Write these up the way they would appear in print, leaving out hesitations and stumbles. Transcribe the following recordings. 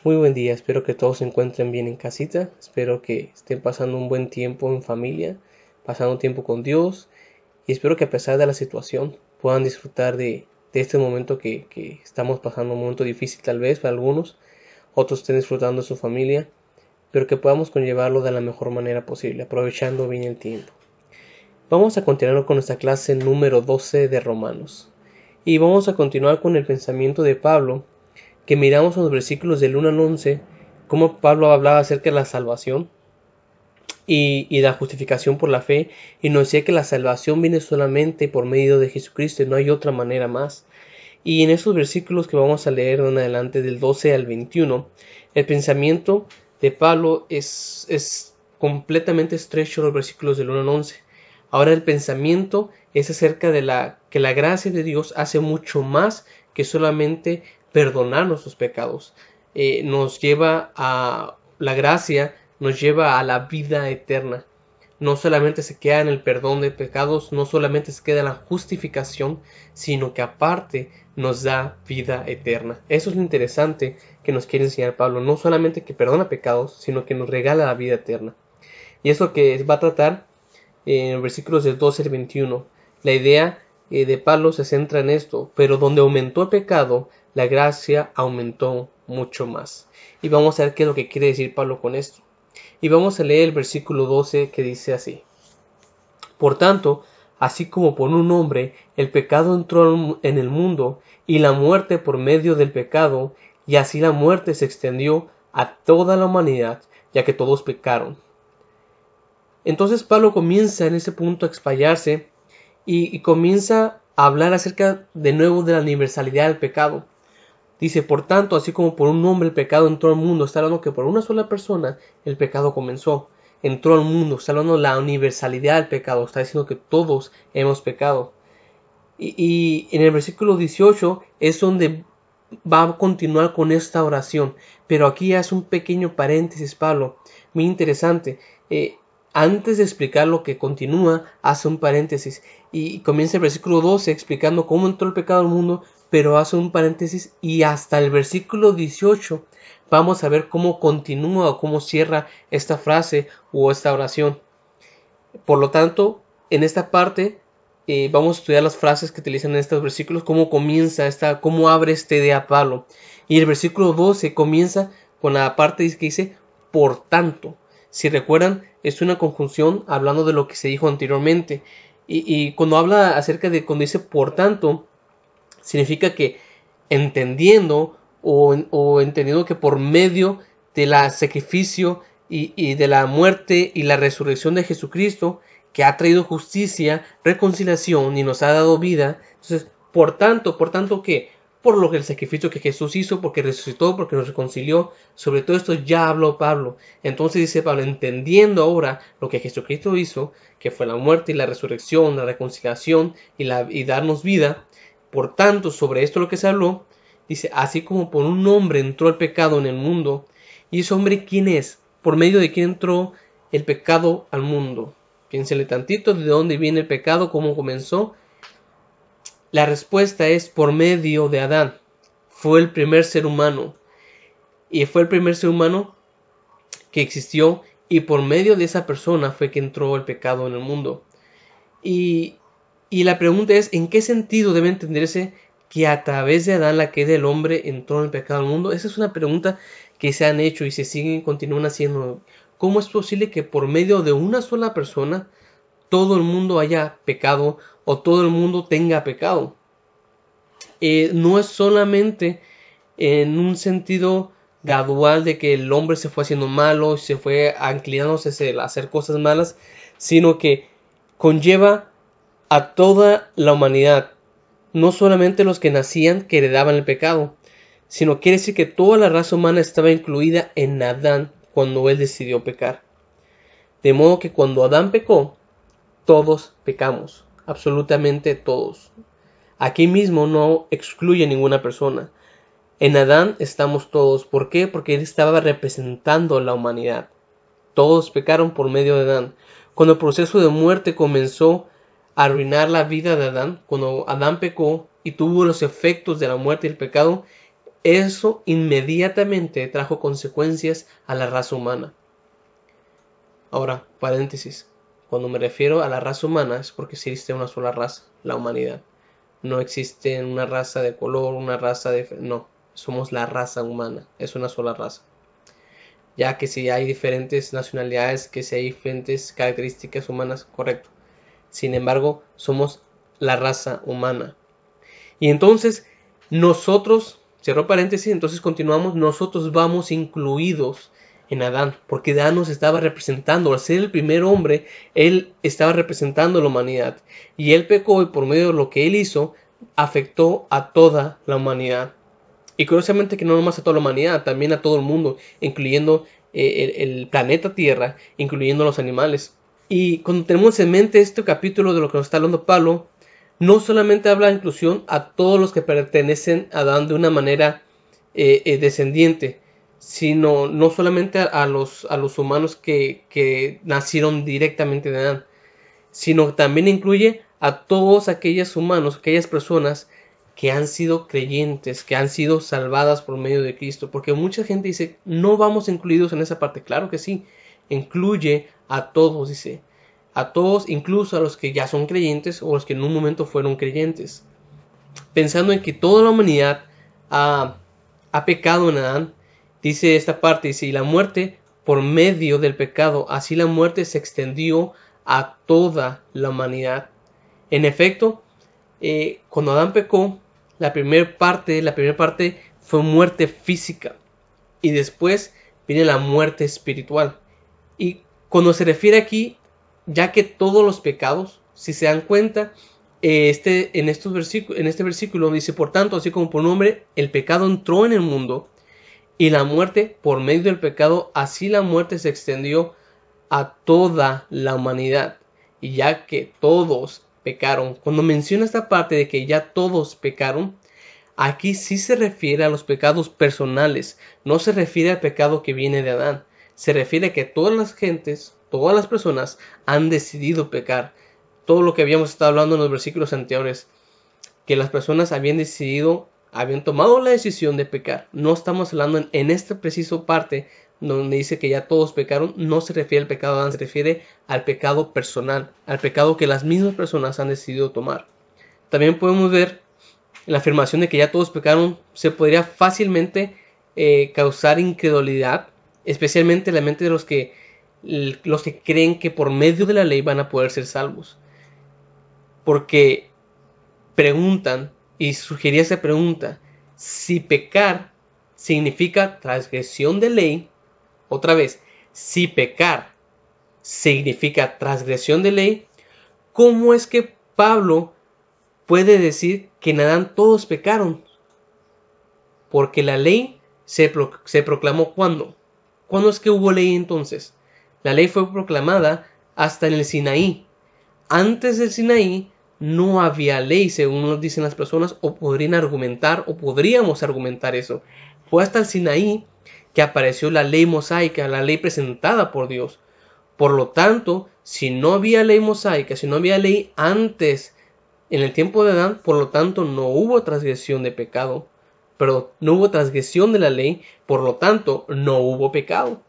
Muy buen día, espero que todos se encuentren bien en casita, espero que estén pasando un buen tiempo en familia, pasando tiempo con Dios y espero que a pesar de la situación puedan disfrutar de este momento que estamos pasando, un momento difícil tal vez para algunos, otros estén disfrutando de su familia, pero que podamos conllevarlo de la mejor manera posible, aprovechando bien el tiempo. Vamos a continuar con nuestra clase número 12 de Romanos y vamos a continuar con el pensamiento de Pablo, que miramos en los versículos del 1 al 11, cómo Pablo hablaba acerca de la salvación y la justificación por la fe, y nos decía que la salvación viene solamente por medio de Jesucristo y no hay otra manera más. Y en esos versículos que vamos a leer en adelante, del 12 al 21, el pensamiento de Pablo es completamente estrecho los versículos del 1 al 11. Ahora el pensamiento es acerca de que la gracia de Dios hace mucho más que solamente perdonar nuestros pecados. La gracia nos lleva a la vida eterna. No solamente se queda en el perdón de pecados, no solamente se queda en la justificación, sino que aparte nos da vida eterna. Eso es lo interesante que nos quiere enseñar Pablo. No solamente que perdona pecados, sino que nos regala la vida eterna. Y es lo que va a tratar en versículos del 12 al 21. La idea de Pablo se centra en esto, pero donde aumentó el pecado, la gracia aumentó mucho más. Y vamos a ver qué es lo que quiere decir Pablo con esto. Y vamos a leer el versículo 12 que dice así: Por tanto, así como por un hombre el pecado entró en el mundo, y la muerte por medio del pecado, y así la muerte se extendió a toda la humanidad, ya que todos pecaron. Entonces Pablo comienza en ese punto a explayarse y comienza a hablar acerca de nuevo de la universalidad del pecado. Dice, por tanto, así como por un hombre el pecado entró al mundo, está hablando que por una sola persona el pecado comenzó, entró al mundo, está hablando de la universalidad del pecado, está diciendo que todos hemos pecado. Y en el versículo 18 es donde va a continuar con esta oración, pero aquí hace un pequeño paréntesis Pablo, muy interesante. Antes de explicar lo que continúa, hace un paréntesis y comienza el versículo 12 explicando cómo entró el pecado al mundo, pero hace un paréntesis y hasta el versículo 18 vamos a ver cómo continúa o cómo cierra esta frase o esta oración. Por lo tanto, en esta parte vamos a estudiar las frases que utilizan en estos versículos, cómo comienza cómo abre esta idea Pablo. Y el versículo 12 comienza con la parte que dice, por tanto. Si recuerdan, es una conjunción hablando de lo que se dijo anteriormente. Y cuando habla acerca de cuando dice por tanto, significa que entendiendo o entendiendo que por medio del sacrificio y de la muerte y la resurrección de Jesucristo, que ha traído justicia, reconciliación y nos ha dado vida, entonces, por tanto que por lo que el sacrificio que Jesús hizo, porque resucitó, porque nos reconcilió, sobre todo esto ya habló Pablo. Entonces dice Pablo, entendiendo ahora lo que Jesucristo hizo, que fue la muerte y la resurrección, la reconciliación y darnos vida, por tanto, sobre esto lo que se habló, dice, así como por un hombre entró el pecado en el mundo, ¿y ese hombre quién es? ¿Por medio de quién entró el pecado al mundo? Piénsele tantito de dónde viene el pecado, cómo comenzó. La respuesta es por medio de Adán. Fue el primer ser humano. Y fue el primer ser humano que existió y por medio de esa persona fue que entró el pecado en el mundo. Y la pregunta es, ¿en qué sentido debe entenderse que a través de Adán la caída del hombre entró en el pecado al mundo? Esa es una pregunta que se han hecho y se siguen, continúan haciendo. ¿Cómo es posible que por medio de una sola persona todo el mundo haya pecado o todo el mundo tenga pecado? No es solamente en un sentido gradual de que el hombre se fue haciendo malo, se fue inclinándose a hacer cosas malas, sino que conlleva a toda la humanidad, no solamente los que nacían que heredaban el pecado, sino quiere decir que toda la raza humana estaba incluida en Adán cuando él decidió pecar. De modo que cuando Adán pecó, todos pecamos, absolutamente todos. Aquí mismo no excluye ninguna persona. En Adán estamos todos. ¿Por qué? Porque él estaba representando la humanidad. Todos pecaron por medio de Adán. Cuando el proceso de muerte comenzó a arruinar la vida de Adán, cuando Adán pecó y tuvo los efectos de la muerte y el pecado, eso inmediatamente trajo consecuencias a la raza humana. Ahora, paréntesis. Cuando me refiero a la raza humana es porque existe una sola raza, la humanidad. No existe una raza de color, una raza de... No, somos la raza humana, es una sola raza. Ya que si hay diferentes nacionalidades, que si hay diferentes características humanas, correcto. Sin embargo, somos la raza humana. Y entonces, nosotros, cierro paréntesis, entonces continuamos, nosotros vamos incluidos en Adán, porque Adán nos estaba representando, al ser el primer hombre, él estaba representando la humanidad. Y él pecó y por medio de lo que él hizo, afectó a toda la humanidad. Y curiosamente que no nomás a toda la humanidad, también a todo el mundo, incluyendo el planeta Tierra, incluyendo los animales. Y cuando tenemos en mente este capítulo de lo que nos está hablando Pablo, no solamente habla de inclusión a todos los que pertenecen a Adán de una manera descendiente, sino no solamente a los humanos que nacieron directamente de Adán, sino también incluye a todos aquellos humanos, aquellas personas que han sido creyentes, que han sido salvadas por medio de Cristo, porque mucha gente dice, no vamos incluidos en esa parte. Claro que sí, incluye a todos, dice, a todos, incluso a los que ya son creyentes o los que en un momento fueron creyentes. Pensando en que toda la humanidad ha pecado en Adán, dice esta parte, dice, y la muerte por medio del pecado, así la muerte se extendió a toda la humanidad. En efecto, cuando Adán pecó, la primera parte fue muerte física y después viene la muerte espiritual. Y cuando se refiere aquí, ya que todos los pecados, si se dan cuenta, en este versículo dice, por tanto, así como por un hombre, el pecado entró en el mundo y la muerte por medio del pecado, así la muerte se extendió a toda la humanidad. Y ya que todos pecaron, cuando menciona esta parte de que ya todos pecaron, aquí sí se refiere a los pecados personales, no se refiere al pecado que viene de Adán. Se refiere a que todas las gentes, todas las personas han decidido pecar. Todo lo que habíamos estado hablando en los versículos anteriores, que las personas habían decidido, habían tomado la decisión de pecar. No estamos hablando en esta preciso parte donde dice que ya todos pecaron, no se refiere al pecado de Adán, se refiere al pecado personal, al pecado que las mismas personas han decidido tomar. También podemos ver la afirmación de que ya todos pecaron, se podría fácilmente causar incredulidad, especialmente en la mente de los que creen que por medio de la ley van a poder ser salvos. Porque preguntan, y sugería esa pregunta, si pecar significa transgresión de ley, otra vez, si pecar significa transgresión de ley, ¿cómo es que Pablo puede decir que en Adán todos pecaron? Porque la ley se proclamó ¿cuándo? ¿Cuándo es que hubo ley entonces? La ley fue proclamada hasta en el Sinaí. Antes del Sinaí no había ley, según nos dicen las personas, o podrían argumentar, o podríamos argumentar eso. Fue hasta el Sinaí que apareció la ley mosaica, la ley presentada por Dios. Por lo tanto, si no había ley mosaica, si no había ley antes, en el tiempo de Adán, por lo tanto no hubo transgresión de pecado, pero no hubo transgresión de la ley, por lo tanto no hubo pecado.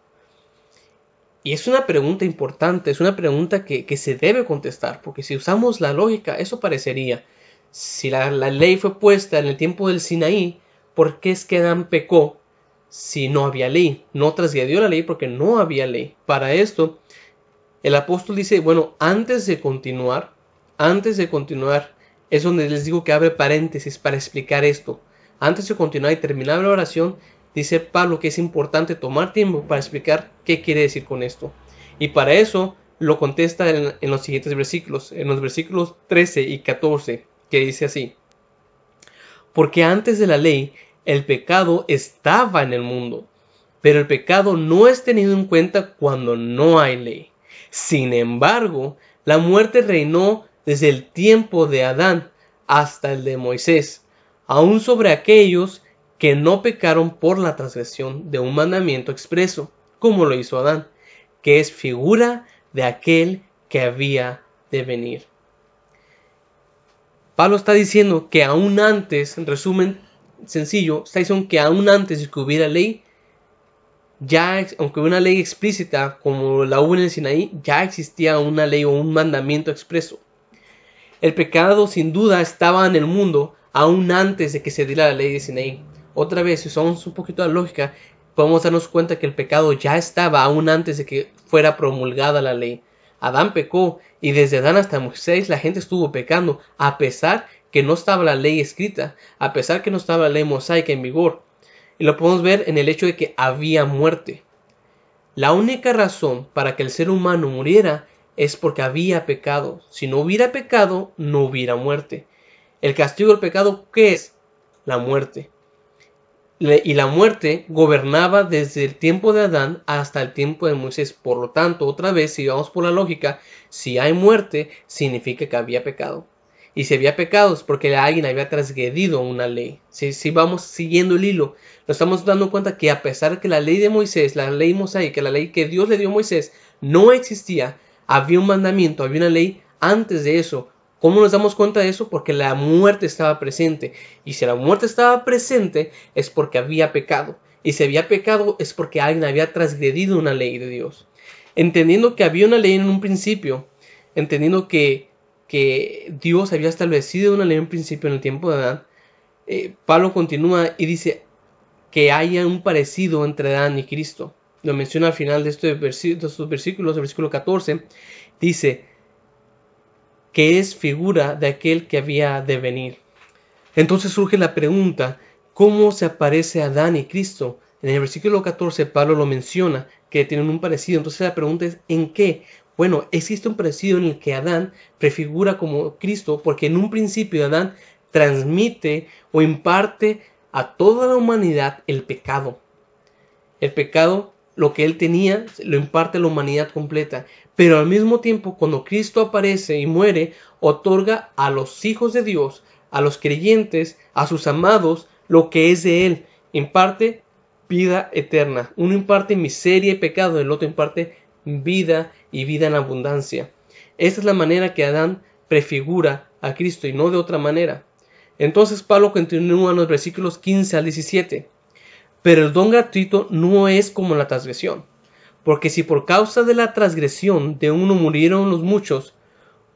Y es una pregunta importante, es una pregunta que se debe contestar, porque si usamos la lógica, eso parecería. Si la ley fue puesta en el tiempo del Sinaí, ¿por qué es que Adán pecó si no había ley? No transgredió la ley porque no había ley. Para esto, el apóstol dice, bueno, antes de continuar, es donde les digo que abre paréntesis para explicar esto. Antes de continuar y terminar la oración, dice Pablo que es importante tomar tiempo para explicar qué quiere decir con esto. Y para eso lo contesta en los siguientes versículos, en los versículos 13 y 14, que dice así. Porque antes de la ley, el pecado estaba en el mundo, pero el pecado no es tenido en cuenta cuando no hay ley. Sin embargo, la muerte reinó desde el tiempo de Adán hasta el de Moisés, aún sobre aquellos que no pecaron por la transgresión de un mandamiento expreso, como lo hizo Adán, que es figura de aquel que había de venir. Pablo está diciendo que aún antes, en resumen, sencillo, está diciendo que aún antes de que hubiera ley, ya, aunque hubiera una ley explícita como la hubo en el Sinaí, ya existía una ley o un mandamiento expreso. El pecado sin duda estaba en el mundo aún antes de que se diera la ley de Sinaí. Otra vez, si usamos un poquito la lógica, podemos darnos cuenta que el pecado ya estaba aún antes de que fuera promulgada la ley. Adán pecó y desde Adán hasta Moisés la gente estuvo pecando a pesar que no estaba la ley escrita, a pesar que no estaba la ley mosaica en vigor. Y lo podemos ver en el hecho de que había muerte. La única razón para que el ser humano muriera es porque había pecado. Si no hubiera pecado, no hubiera muerte. El castigo del pecado, ¿qué es? La muerte. Y la muerte gobernaba desde el tiempo de Adán hasta el tiempo de Moisés. Por lo tanto, otra vez, si vamos por la lógica, si hay muerte, significa que había pecado. Y si había pecados, porque alguien había transgredido una ley. Si vamos siguiendo el hilo, nos estamos dando cuenta que a pesar de que la ley de Moisés, la ley mosaica, la ley que Dios le dio a Moisés, no existía, había un mandamiento, había una ley antes de eso. ¿Cómo nos damos cuenta de eso? Porque la muerte estaba presente. Y si la muerte estaba presente, es porque había pecado. Y si había pecado, es porque alguien había transgredido una ley de Dios. Entendiendo que había una ley en un principio, entendiendo que Dios había establecido una ley en principio en el tiempo de Adán, Pablo continúa y dice que haya un parecido entre Adán y Cristo. Lo menciona al final de estos versículos, el versículo 14, dice que es figura de aquel que había de venir. Entonces surge la pregunta, ¿cómo se aparece Adán y Cristo? En el versículo 14 Pablo lo menciona, que tienen un parecido. Entonces la pregunta es, ¿en qué? Bueno, existe un parecido en el que Adán prefigura como Cristo, porque en un principio Adán transmite o imparte a toda la humanidad el pecado. El pecado, lo que él tenía, lo imparte a la humanidad completa. Pero al mismo tiempo, cuando Cristo aparece y muere, otorga a los hijos de Dios, a los creyentes, a sus amados, lo que es de él. Imparte vida eterna. Uno imparte miseria y pecado, el otro imparte vida y vida en abundancia. Esta es la manera que Adán prefigura a Cristo y no de otra manera. Entonces Pablo continúa en los versículos 15 al 17. Pero el don gratuito no es como la transgresión. Porque si por causa de la transgresión de uno murieron los muchos,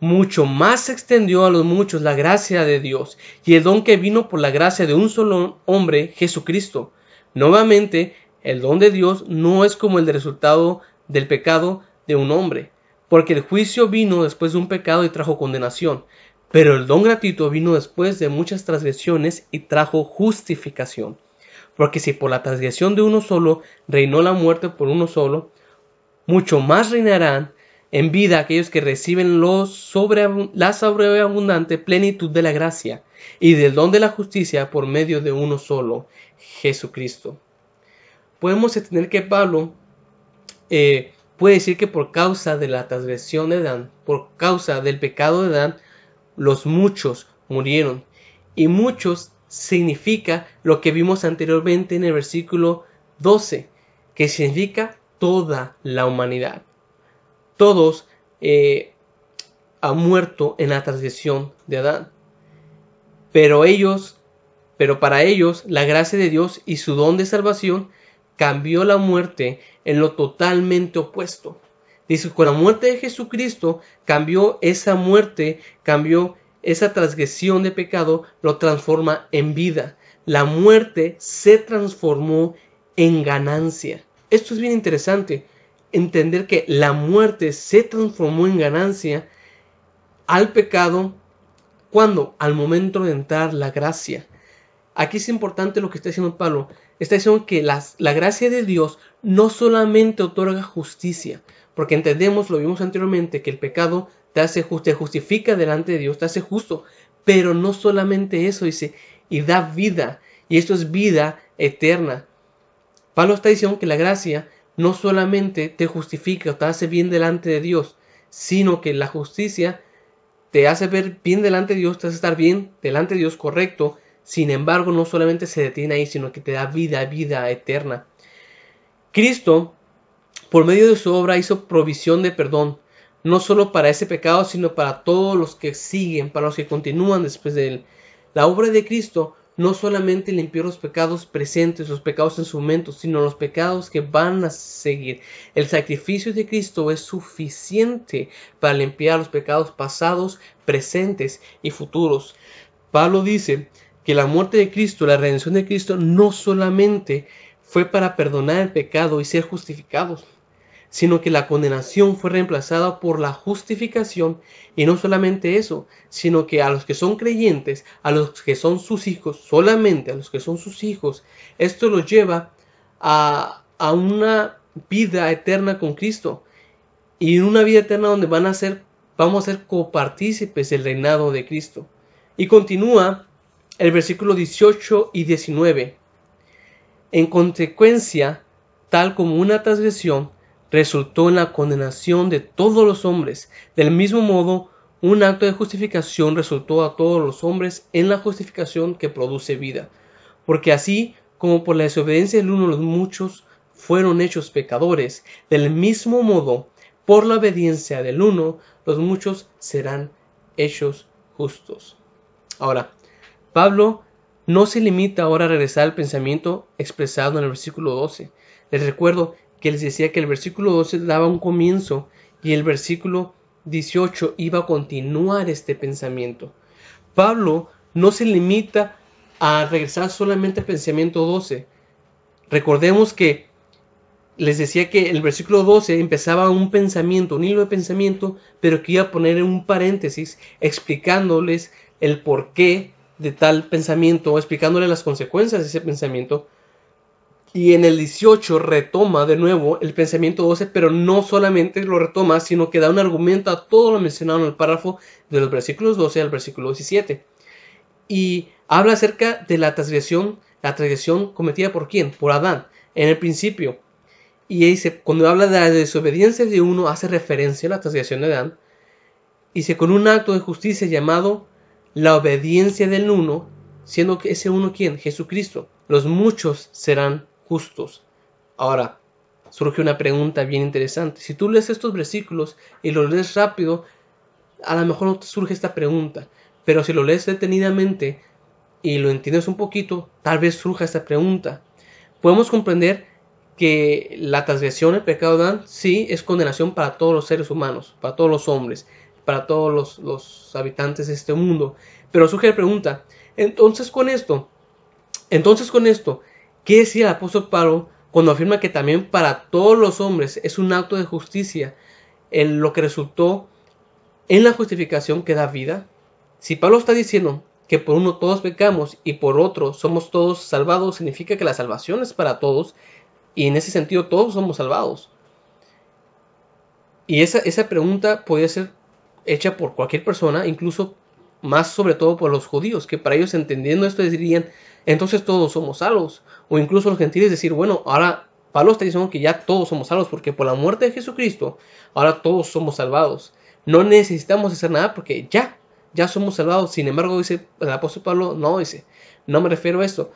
mucho más se extendió a los muchos la gracia de Dios y el don que vino por la gracia de un solo hombre, Jesucristo. Nuevamente, el don de Dios no es como el resultado del pecado de un hombre, porque el juicio vino después de un pecado y trajo condenación, pero el don gratuito vino después de muchas transgresiones y trajo justificación. Porque si por la transgresión de uno solo reinó la muerte por uno solo, mucho más reinarán en vida aquellos que reciben la sobreabundante plenitud de la gracia y del don de la justicia por medio de uno solo, Jesucristo. Podemos entender que Pablo puede decir que por causa de la transgresión de Adán, por causa del pecado de Adán, los muchos murieron. Y muchos significa lo que vimos anteriormente en el versículo 12, que significa toda la humanidad. Todos han muerto en la transgresión de Adán. Pero para ellos, la gracia de Dios y su don de salvación cambió la muerte en lo totalmente opuesto. Dice, con la muerte de Jesucristo cambió esa muerte, cambió esa transgresión de pecado, lo transforma en vida. La muerte se transformó en ganancia. Esto es bien interesante, entender que la muerte se transformó en ganancia al pecado. ¿Cuándo? Al momento de entrar la gracia. Aquí es importante lo que está diciendo Pablo. Está diciendo que la gracia de Dios no solamente otorga justicia, porque entendemos, lo vimos anteriormente, que el pecado te justifica delante de Dios, te hace justo, pero no solamente eso, dice, y da vida, y esto es vida eterna. Pablo está diciendo que la gracia no solamente te justifica o te hace bien delante de Dios, sino que la justicia te hace ver bien delante de Dios, te hace estar bien delante de Dios, correcto. Sin embargo, no solamente se detiene ahí, sino que te da vida eterna. Cristo, por medio de su obra, hizo provisión de perdón, no solo para ese pecado, sino para todos los que siguen, para los que continúan después de él. La obra de Cristo no solamente limpió los pecados presentes, los pecados en su momento, sino los pecados que van a seguir. El sacrificio de Cristo es suficiente para limpiar los pecados pasados, presentes y futuros. Pablo dice que la muerte de Cristo, la redención de Cristo, no solamente fue para perdonar el pecado y ser justificados, sino que la condenación fue reemplazada por la justificación, y no solamente eso, sino que a los que son creyentes, a los que son sus hijos, solamente a los que son sus hijos, esto los lleva a una vida eterna con Cristo, y una vida eterna donde vamos a ser copartícipes del reinado de Cristo. Y continúa el versículo 18 y 19. En consecuencia, tal como una transgresión resultó en la condenación de todos los hombres, del mismo modo, un acto de justificación resultó a todos los hombres en la justificación que produce vida. Porque así como por la desobediencia del uno los muchos fueron hechos pecadores, del mismo modo, por la obediencia del uno, los muchos serán hechos justos. Ahora, Pablo no se limita ahora a regresar al pensamiento expresado en el versículo 12. Les recuerdo que les decía que el versículo 12 daba un comienzo y el versículo 18 iba a continuar este pensamiento. Pablo no se limita a regresar solamente al pensamiento 12. Recordemos que les decía que el versículo 12 empezaba un pensamiento, un hilo de pensamiento, pero que iba a poner en un paréntesis explicándoles el porqué de tal pensamiento, explicándoles las consecuencias de ese pensamiento. Y en el 18 retoma de nuevo el pensamiento 12, pero no solamente lo retoma, sino que da un argumento a todo lo mencionado en el párrafo de los versículos 12 al versículo 17. Y habla acerca de la transgresión cometida por ¿quién? Por Adán, en el principio. Y dice, cuando habla de la desobediencia de uno, hace referencia a la transgresión de Adán. Dice, con un acto de justicia llamado la obediencia del uno, siendo que ese uno ¿quién? Jesucristo. Los muchos serán justos. Ahora, surge una pregunta bien interesante. Si tú lees estos versículos y los lees rápido, a lo mejor no te surge esta pregunta. Pero si lo lees detenidamente y lo entiendes un poquito, tal vez surja esta pregunta. Podemos comprender que la transgresión, el pecado de Adán, sí es condenación para todos los seres humanos, para todos los hombres, para todos los habitantes de este mundo. Pero surge la pregunta, entonces con esto, ¿qué decía el apóstol Pablo cuando afirma que también para todos los hombres es un acto de justicia en lo que resultó en la justificación que da vida? Si Pablo está diciendo que por uno todos pecamos y por otro somos todos salvados, significa que la salvación es para todos y en ese sentido todos somos salvados. Y esa pregunta podría ser hecha por cualquier persona, incluso más sobre todo por los judíos, que para ellos entendiendo esto dirían, entonces todos somos salvos. O incluso los gentiles decir, bueno, ahora Pablo está diciendo que ya todos somos salvos, porque por la muerte de Jesucristo, ahora todos somos salvados. No necesitamos hacer nada porque ya somos salvados. Sin embargo, dice el apóstol Pablo, no me refiero a esto.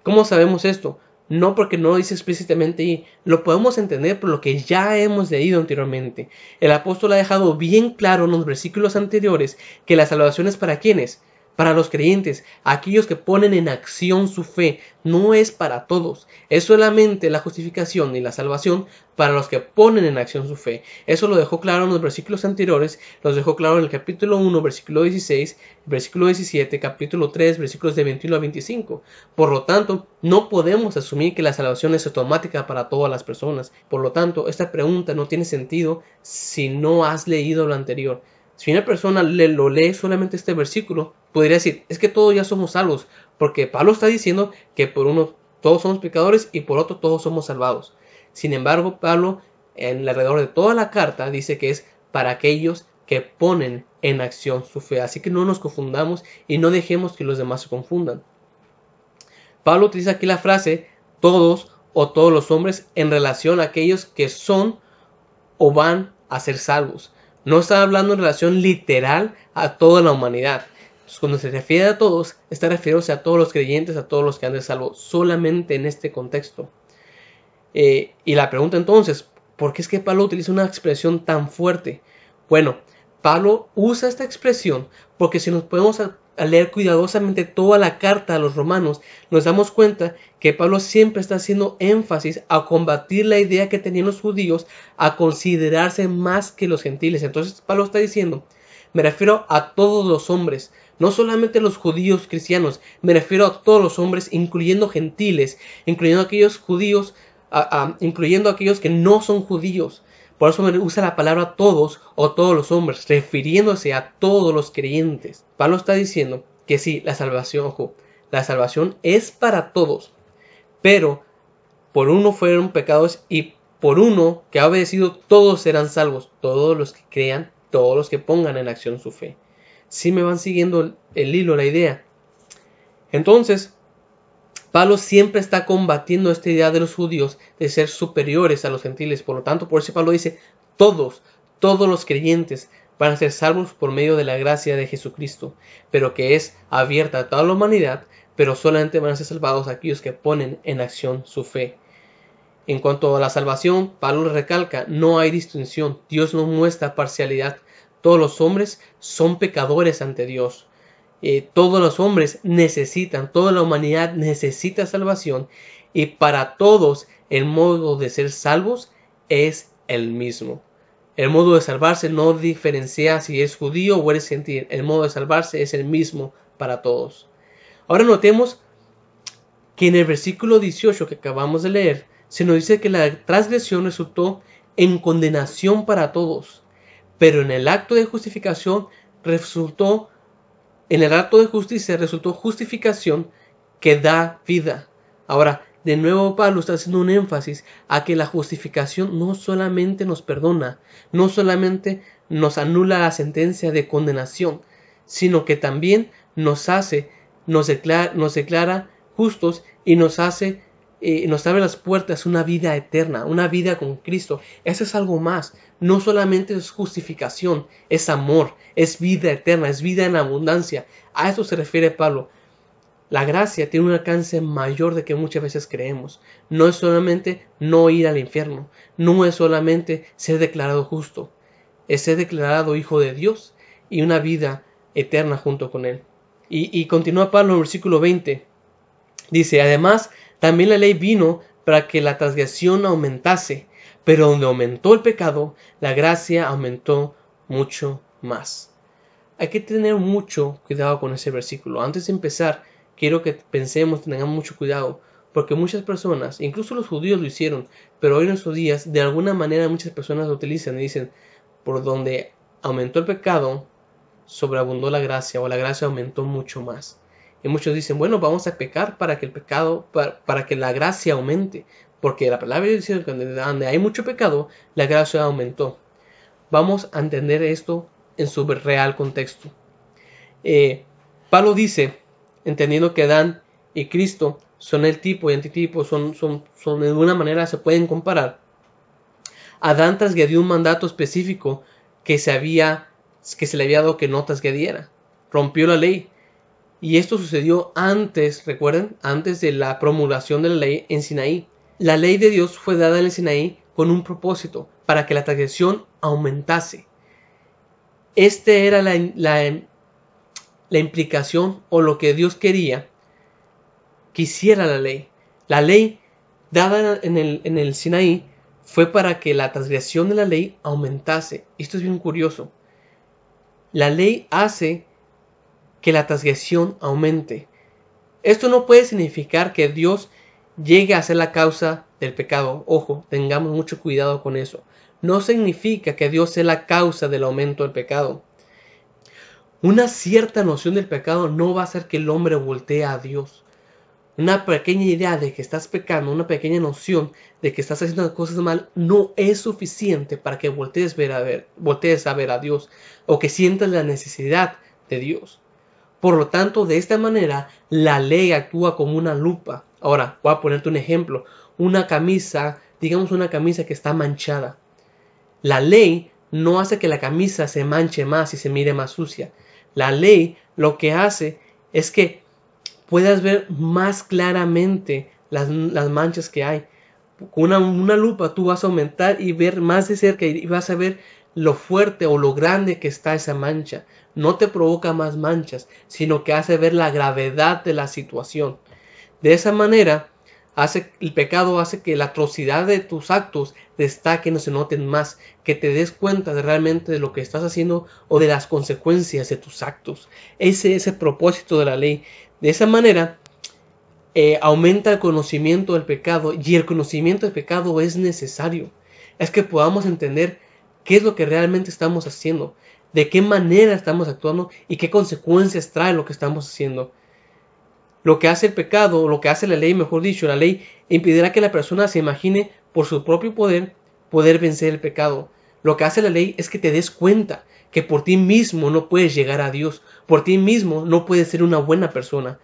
¿Cómo sabemos esto? No porque no lo dice explícitamente y lo podemos entender por lo que ya hemos leído anteriormente. El apóstol ha dejado bien claro en los versículos anteriores que la salvación es para ¿quiénes? Para los creyentes, aquellos que ponen en acción su fe. No es para todos, es solamente la justificación y la salvación para los que ponen en acción su fe. Eso lo dejó claro en los versículos anteriores, los dejó claro en el capítulo 1, versículo 16, versículo 17, capítulo 3, versículos de 21 a 25. Por lo tanto, no podemos asumir que la salvación es automática para todas las personas. Por lo tanto, esta pregunta no tiene sentido si no has leído lo anterior. Si una persona lo lee solamente este versículo, podría decir, es que todos ya somos salvos, porque Pablo está diciendo que por uno todos somos pecadores y por otro todos somos salvados. Sin embargo, Pablo, en alrededor de toda la carta, dice que es para aquellos que ponen en acción su fe. Así que no nos confundamos y no dejemos que los demás se confundan. Pablo utiliza aquí la frase todos o todos los hombres en relación a aquellos que son o van a ser salvos. No está hablando en relación literal a toda la humanidad. Entonces, cuando se refiere a todos, está refiriéndose a todos los creyentes, a todos los que han de salvo, solamente en este contexto. Y la pregunta entonces, ¿por qué es que Pablo utiliza una expresión tan fuerte? Bueno, Pablo usa esta expresión porque si nos podemos al leer cuidadosamente toda la carta a los romanos, nos damos cuenta que Pablo siempre está haciendo énfasis a combatir la idea que tenían los judíos a considerarse más que los gentiles. Entonces Pablo está diciendo, me refiero a todos los hombres, no solamente los judíos cristianos, me refiero a todos los hombres, incluyendo gentiles, incluyendo aquellos judíos, incluyendo aquellos que no son judíos. Por eso usa la palabra todos o todos los hombres, refiriéndose a todos los creyentes. Pablo está diciendo que sí, la salvación, ojo, la salvación es para todos, pero por uno fueron pecados y por uno que ha obedecido todos serán salvos, todos los que crean, todos los que pongan en acción su fe. ¿Sí me van siguiendo el hilo, la idea? Entonces, Pablo siempre está combatiendo esta idea de los judíos de ser superiores a los gentiles. Por lo tanto, por eso Pablo dice, todos los creyentes van a ser salvos por medio de la gracia de Jesucristo, pero que es abierta a toda la humanidad, pero solamente van a ser salvados aquellos que ponen en acción su fe. En cuanto a la salvación, Pablo recalca, no hay distinción, Dios no muestra parcialidad, todos los hombres son pecadores ante Dios. Todos los hombres necesitan, toda la humanidad necesita salvación y para todos el modo de ser salvos es el mismo. El modo de salvarse no diferencia si eres judío o eres gentil, el modo de salvarse es el mismo para todos. Ahora notemos que en el versículo 18 que acabamos de leer se nos dice que la transgresión resultó en condenación para todos, pero en el acto de justificación en el acto de justicia resultó justificación que da vida. Ahora, de nuevo Pablo está haciendo un énfasis a que la justificación no solamente nos perdona, no solamente nos anula la sentencia de condenación, sino que también nos declara justos y nos abre las puertas a una vida eterna, una vida con Cristo. Eso es algo más. No solamente es justificación, es amor, es vida eterna, es vida en abundancia. A eso se refiere Pablo. La gracia tiene un alcance mayor de que muchas veces creemos. No es solamente no ir al infierno, no es solamente ser declarado justo, es ser declarado hijo de Dios y una vida eterna junto con Él. Y continúa Pablo en el versículo 20. Dice, además, también la ley vino para que la transgresión aumentase, pero donde aumentó el pecado, la gracia aumentó mucho más. Hay que tener mucho cuidado con ese versículo. Antes de empezar, quiero que pensemos, tengamos mucho cuidado, porque muchas personas, incluso los judíos lo hicieron, pero hoy en nuestros días, de alguna manera muchas personas lo utilizan y dicen, por donde aumentó el pecado, sobreabundó la gracia, o la gracia aumentó mucho más. Y muchos dicen, bueno, vamos a pecar para que el pecado, para que la gracia aumente. Porque la palabra dice que donde hay mucho pecado, la gracia aumentó. Vamos a entender esto en su real contexto. Pablo dice, entendiendo que Adán y Cristo son el tipo y antitipo, son de alguna manera se pueden comparar. Adán transgredió un mandato específico que se le había dado que no transgrediera. Rompió la ley. Y esto sucedió antes, recuerden, antes de la promulgación de la ley en Sinaí. La ley de Dios fue dada en el Sinaí con un propósito, para que la transgresión aumentase. Este era la implicación o lo que Dios quería que hiciera la ley. La ley dada en el Sinaí fue para que la transgresión de la ley aumentase. Esto es bien curioso. La ley hace que la transgresión aumente. Esto no puede significar que Dios llegue a ser la causa del pecado. Ojo, tengamos mucho cuidado con eso. No significa que Dios sea la causa del aumento del pecado. Una cierta noción del pecado no va a hacer que el hombre voltee a Dios. Una pequeña idea de que estás pecando, una pequeña noción de que estás haciendo cosas mal, no es suficiente para que voltees a ver a Dios o que sientas la necesidad de Dios. Por lo tanto, de esta manera, la ley actúa como una lupa. Ahora, voy a ponerte un ejemplo. Una camisa, digamos una camisa que está manchada. La ley no hace que la camisa se manche más y se mire más sucia. La ley lo que hace es que puedas ver más claramente las manchas que hay. Con una lupa tú vas a aumentar y ver más de cerca y vas a ver lo fuerte o lo grande que está esa mancha. No te provoca más manchas, sino que hace ver la gravedad de la situación. De esa manera, el pecado hace que la atrocidad de tus actos destaquen o se noten más, que te des cuenta realmente de lo que estás haciendo o de las consecuencias de tus actos. Ese es el propósito de la ley. De esa manera, aumenta el conocimiento del pecado, y el conocimiento del pecado es necesario. Es que podamos entender qué es lo que realmente estamos haciendo, de qué manera estamos actuando y qué consecuencias trae lo que estamos haciendo. Lo que hace el pecado, lo que hace la ley, mejor dicho, la ley impedirá que la persona se imagine por su propio poder vencer el pecado. Lo que hace la ley es que te des cuenta que por ti mismo no puedes llegar a Dios, por ti mismo no puedes ser una buena persona.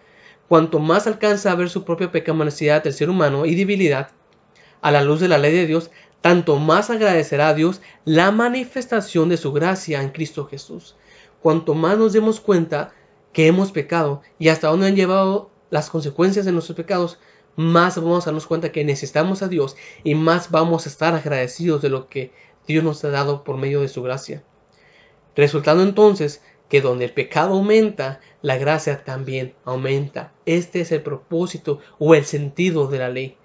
Cuanto más alcanza a ver su propia pecaminosidad del ser humano y debilidad a la luz de la ley de Dios, tanto más agradecerá a Dios la manifestación de su gracia en Cristo Jesús. Cuanto más nos demos cuenta que hemos pecado y hasta dónde han llevado las consecuencias de nuestros pecados, más vamos a darnos cuenta que necesitamos a Dios y más vamos a estar agradecidos de lo que Dios nos ha dado por medio de su gracia. Resultando entonces que donde el pecado aumenta, la gracia también aumenta. Este es el propósito o el sentido de la ley.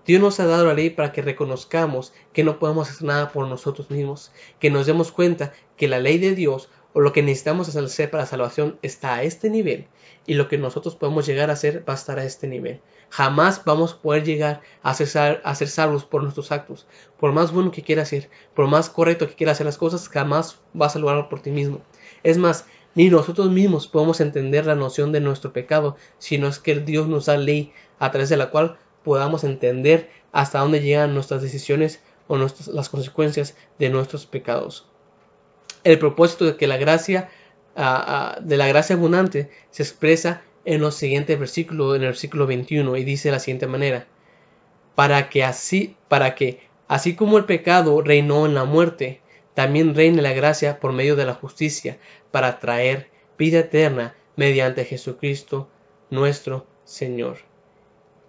Dios nos ha dado la ley para que reconozcamos que no podemos hacer nada por nosotros mismos, que nos demos cuenta que la ley de Dios o lo que necesitamos hacer para la salvación está a este nivel y lo que nosotros podemos llegar a hacer va a estar a este nivel. Jamás vamos a poder llegar a ser salvos por nuestros actos. Por más bueno que quieras ser, por más correcto que quieras hacer las cosas, jamás vas a lograrlo por ti mismo. Es más, ni nosotros mismos podemos entender la noción de nuestro pecado, sino es que Dios nos da ley a través de la cual podamos entender hasta dónde llegan nuestras decisiones o las consecuencias de nuestros pecados. El propósito de que la gracia abundante se expresa en los siguientes versículos, en el versículo 21, y dice de la siguiente manera: para que así como el pecado reinó en la muerte, también reine la gracia por medio de la justicia, para traer vida eterna mediante Jesucristo nuestro Señor.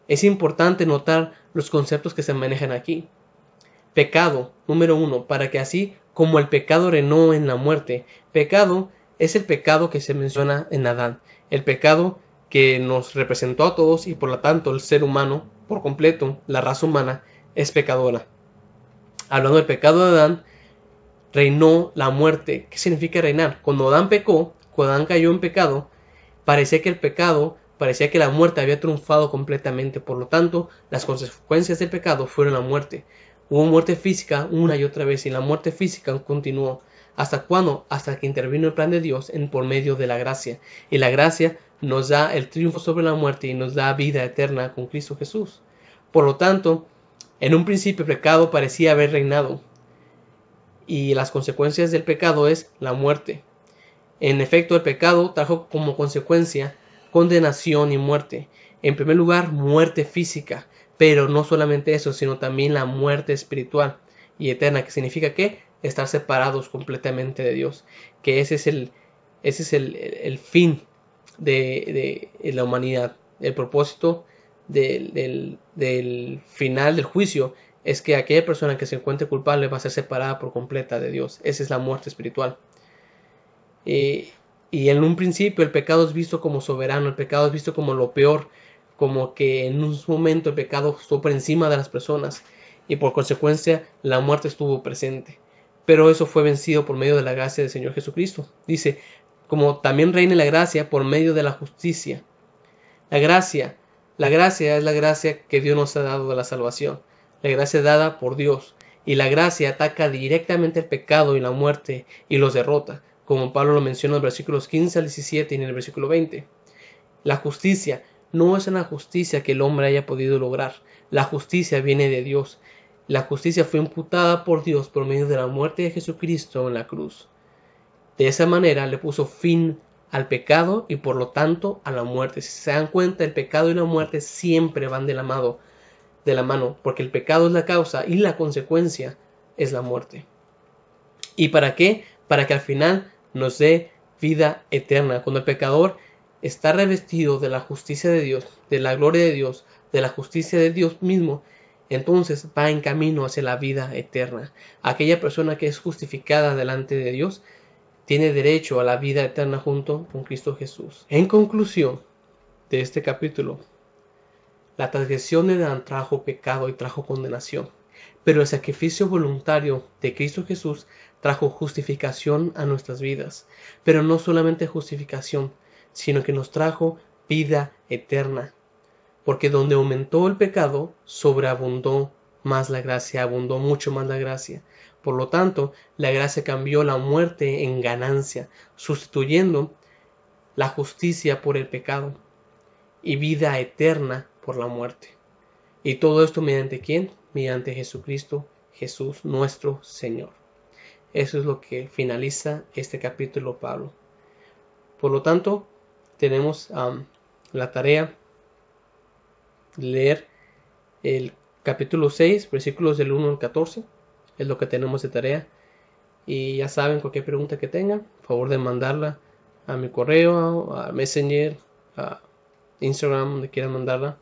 Es importante notar los conceptos que se manejan aquí. Pecado, número 1, para que así como el pecado reinó en la muerte. Pecado es el pecado que se menciona en Adán, el pecado que nos representó a todos y por lo tanto el ser humano por completo, la raza humana, es pecadora. Hablando del pecado de Adán, reinó la muerte. ¿Qué significa reinar? Cuando Adán pecó, cuando Adán cayó en pecado, parecía que la muerte había triunfado completamente. Por lo tanto, las consecuencias del pecado fueron la muerte. Hubo muerte física una y otra vez y la muerte física continuó. ¿Hasta cuándo? Hasta que intervino el plan de Dios por medio de la gracia. Y la gracia nos da el triunfo sobre la muerte y nos da vida eterna con Cristo Jesús. Por lo tanto, en un principio el pecado parecía haber reinado. Y las consecuencias del pecado es la muerte. En efecto, el pecado trajo como consecuencia condenación y muerte. En primer lugar, muerte física. Pero no solamente eso, sino también la muerte espiritual y eterna, que significa que estar separados completamente de Dios. Que ese es el fin de la humanidad. El propósito del final del juicio es que aquella persona que se encuentre culpable va a ser separada por completa de Dios. Esa es la muerte espiritual. Y en un principio el pecado es visto como soberano, el pecado es visto como lo peor, como que en un momento el pecado estuvo por encima de las personas y por consecuencia la muerte estuvo presente. Pero eso fue vencido por medio de la gracia del Señor Jesucristo. Dice, como también reina la gracia por medio de la justicia. La gracia es la gracia que Dios nos ha dado de la salvación. La gracia dada por Dios. Y la gracia ataca directamente el pecado y la muerte y los derrota, como Pablo lo menciona en los versículos 15 al 17 y en el versículo 20. La justicia no es una justicia que el hombre haya podido lograr. La justicia viene de Dios. La justicia fue imputada por Dios por medio de la muerte de Jesucristo en la cruz. De esa manera le puso fin al pecado y por lo tanto a la muerte. Si se dan cuenta, el pecado y la muerte siempre van de la mano, porque el pecado es la causa y la consecuencia es la muerte. ¿Y para qué? Para que al final nos dé vida eterna. Cuando el pecador está revestido de la justicia de Dios, de la gloria de Dios, de la justicia de Dios mismo, entonces va en camino hacia la vida eterna. Aquella persona que es justificada delante de Dios tiene derecho a la vida eterna junto con Cristo Jesús. En conclusión de este capítulo, la transgresión de Adán trajo pecado y trajo condenación, pero el sacrificio voluntario de Cristo Jesús trajo justificación a nuestras vidas. Pero no solamente justificación, sino que nos trajo vida eterna. Porque donde aumentó el pecado, sobreabundó más la gracia, abundó mucho más la gracia. Por lo tanto, la gracia cambió la muerte en ganancia, sustituyendo la justicia por el pecado y vida eterna por la muerte. Y todo esto mediante ¿quién? Mediante Jesucristo, Jesús nuestro Señor. Eso es lo que finaliza este capítulo, Pablo. Por lo tanto, tenemos la tarea de leer el capítulo 6, versículos del 1 al 14. Es lo que tenemos de tarea. Y ya saben, cualquier pregunta que tengan, por favor de mandarla a mi correo, a Messenger, a Instagram, donde quieran mandarla.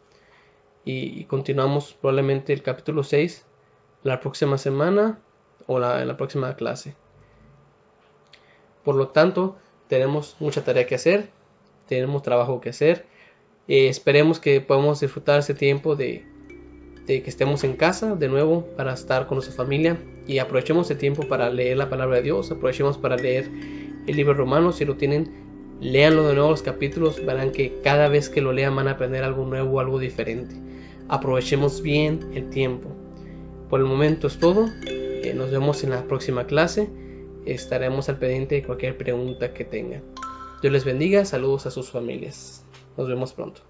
Y continuamos probablemente el capítulo 6 la próxima semana o en la próxima clase. Por lo tanto, tenemos mucha tarea que hacer, tenemos trabajo que hacer. Esperemos que podamos disfrutar ese tiempo de que estemos en casa de nuevo para estar con nuestra familia, y aprovechemos ese tiempo para leer la palabra de Dios. Aprovechemos para leer el libro de Romanos. Si lo tienen, léanlo de nuevo los capítulos. Verán que cada vez que lo lean van a aprender algo nuevo, algo diferente. Aprovechemos bien el tiempo. Por el momento es todo. Nos vemos en la próxima clase. Estaremos al pendiente de cualquier pregunta que tengan. Dios les bendiga. Saludos a sus familias. Nos vemos pronto.